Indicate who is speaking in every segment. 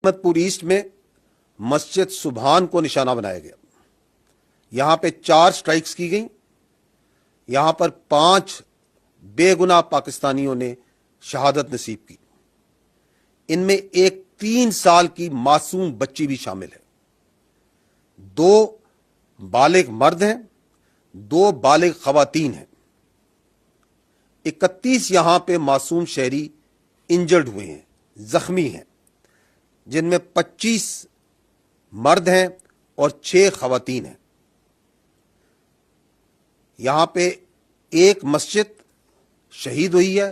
Speaker 1: احمد پور ایسٹ میں مسجد سبحان کو نشانہ بنایا گیا. یہاں پہ 4 سٹرائکس کی گئیں. یہاں پر 5 بے گناہ پاکستانیوں نے شہادت نصیب کی. ان میں ایک 3 سال کی معصوم بچی بھی شامل ہے. 2 بالغ مرد ہیں, 2 بالغ خواتین ہیں. 31 یہاں پہ معصوم شہری انجرڈ ہوئے ہیں, زخمی ہیں, جن میں 25 مرد ہیں اور 6 خواتین ہیں. یہاں پہ ایک مسجد شہید ہوئی ہے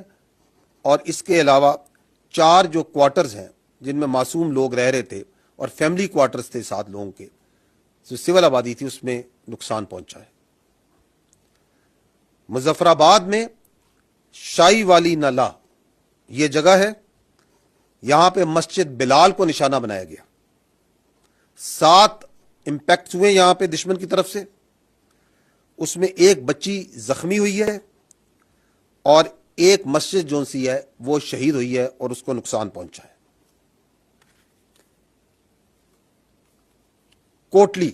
Speaker 1: اور اس کے علاوہ 4 جو کوارٹرز ہیں جن میں معصوم لوگ رہ رہے تھے اور فیملی کوارٹرز تھے 7 لوگوں کے, جو سول آبادی تھی, اس میں نقصان پہنچا ہے. مظفر آباد میں شائی والی نالہ یہ جگہ ہے. یہاں پہ مسجد بلال کو نشانہ بنایا گیا. 7 امپیکٹس ہوئے یہاں پہ دشمن کی طرف سے. اس میں ایک بچی زخمی ہوئی ہے اور ایک مسجد جو سی ہے وہ شہید ہوئی ہے اور اس کو نقصان پہنچا ہے. کوٹلی,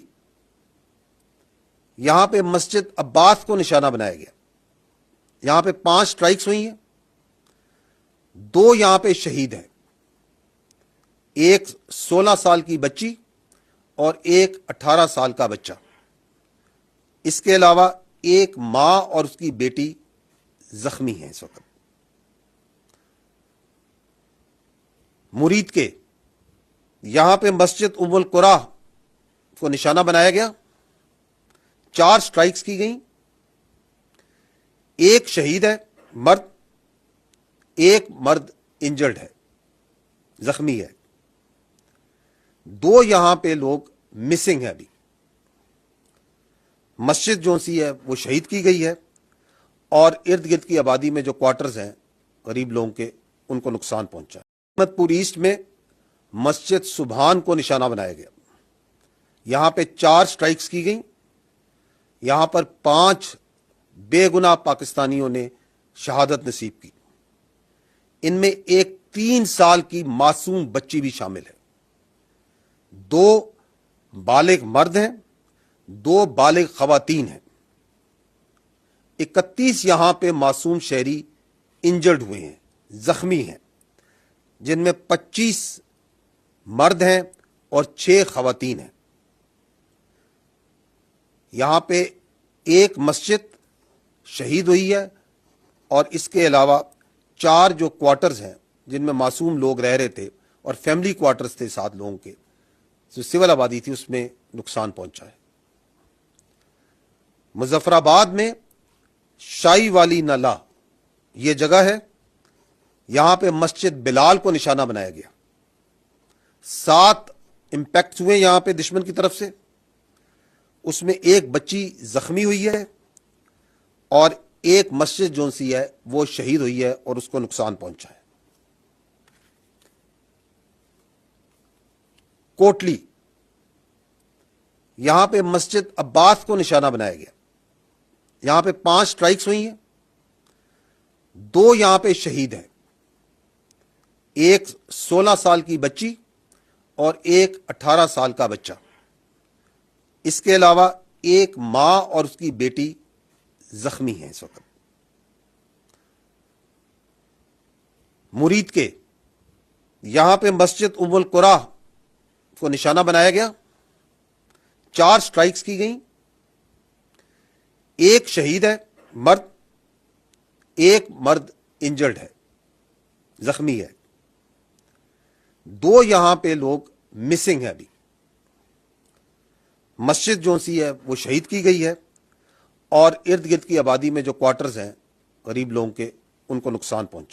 Speaker 1: یہاں پہ مسجد عباس کو نشانہ بنایا گیا. یہاں پہ 5 سٹرائکس ہوئی ہیں. 2 یہاں پہ شہید ہیں, ایک 16 سال کی بچی اور ایک 18 سال کا بچہ. اس کے علاوہ ایک ماں اور اس کی بیٹی زخمی ہیں اس وقت. مرید کے یہاں پہ مسجد ام القرا کو نشانہ بنایا گیا. 4 سٹرائکس کی گئیں. ایک شہید ہے مرد, ایک مرد انجرڈ ہے, زخمی ہے. 2 یہاں پہ لوگ مسنگ ہیں ابھی. مسجد جو سی ہے وہ شہید کی گئی ہے اور ارد گرد کی آبادی میں جو کوارٹرز ہیں غریب لوگوں کے, ان کو نقصان پہنچا ہے. احمد پور ایسٹ میں مسجد سبحان کو نشانہ بنایا گیا. یہاں پہ 4 سٹرائکس کی گئیں. یہاں پر 5 بے گناہ پاکستانیوں نے شہادت نصیب کی. ان میں ایک 3 سال کی معصوم بچی بھی شامل ہے. 2 بالغ مرد ہیں, 2 بالغ خواتین ہیں. 31 یہاں پہ معصوم شہری انجرڈ ہوئے ہیں, زخمی ہیں, جن میں 25 مرد ہیں اور 6 خواتین ہیں. یہاں پہ ایک مسجد شہید ہوئی ہے اور اس کے علاوہ 4 جو کوارٹرز ہیں جن میں معصوم لوگ رہ رہے تھے اور فیملی کوارٹرز تھے 7 لوگوں کے, جو سول آبادی تھی, اس میں نقصان پہنچا ہے. مظفر آباد میں شائی والی نالہ یہ جگہ ہے. یہاں پہ مسجد بلال کو نشانہ بنایا گیا. 7 امپیکٹس ہوئے یہاں پہ دشمن کی طرف سے. اس میں ایک بچی زخمی ہوئی ہے اور ایک مسجد جو سی ہے وہ شہید ہوئی ہے اور اس کو نقصان پہنچا ہے. کوٹلی, یہاں پہ مسجد عباس کو نشانہ بنایا گیا. یہاں پہ 5 سٹرائکس ہوئی ہیں. 2 یہاں پہ شہید ہیں, ایک 16 سال کی بچی اور ایک 18 سال کا بچہ. اس کے علاوہ ایک ماں اور اس کی بیٹی زخمی ہیں اس وقت. مرید کے یہاں پہ مسجد ام القرا کو نشانہ بنایا گیا. 4 سٹرائکس کی گئیں. ایک شہید ہے مرد, ایک مرد انجرڈ ہے, زخمی ہے. 2 یہاں پہ لوگ مسنگ ہیں ابھی. مسجد جو سی ہے وہ شہید کی گئی ہے اور ارد گرد کی آبادی میں جو کوارٹرز ہیں غریب لوگوں کے, ان کو نقصان پہنچا.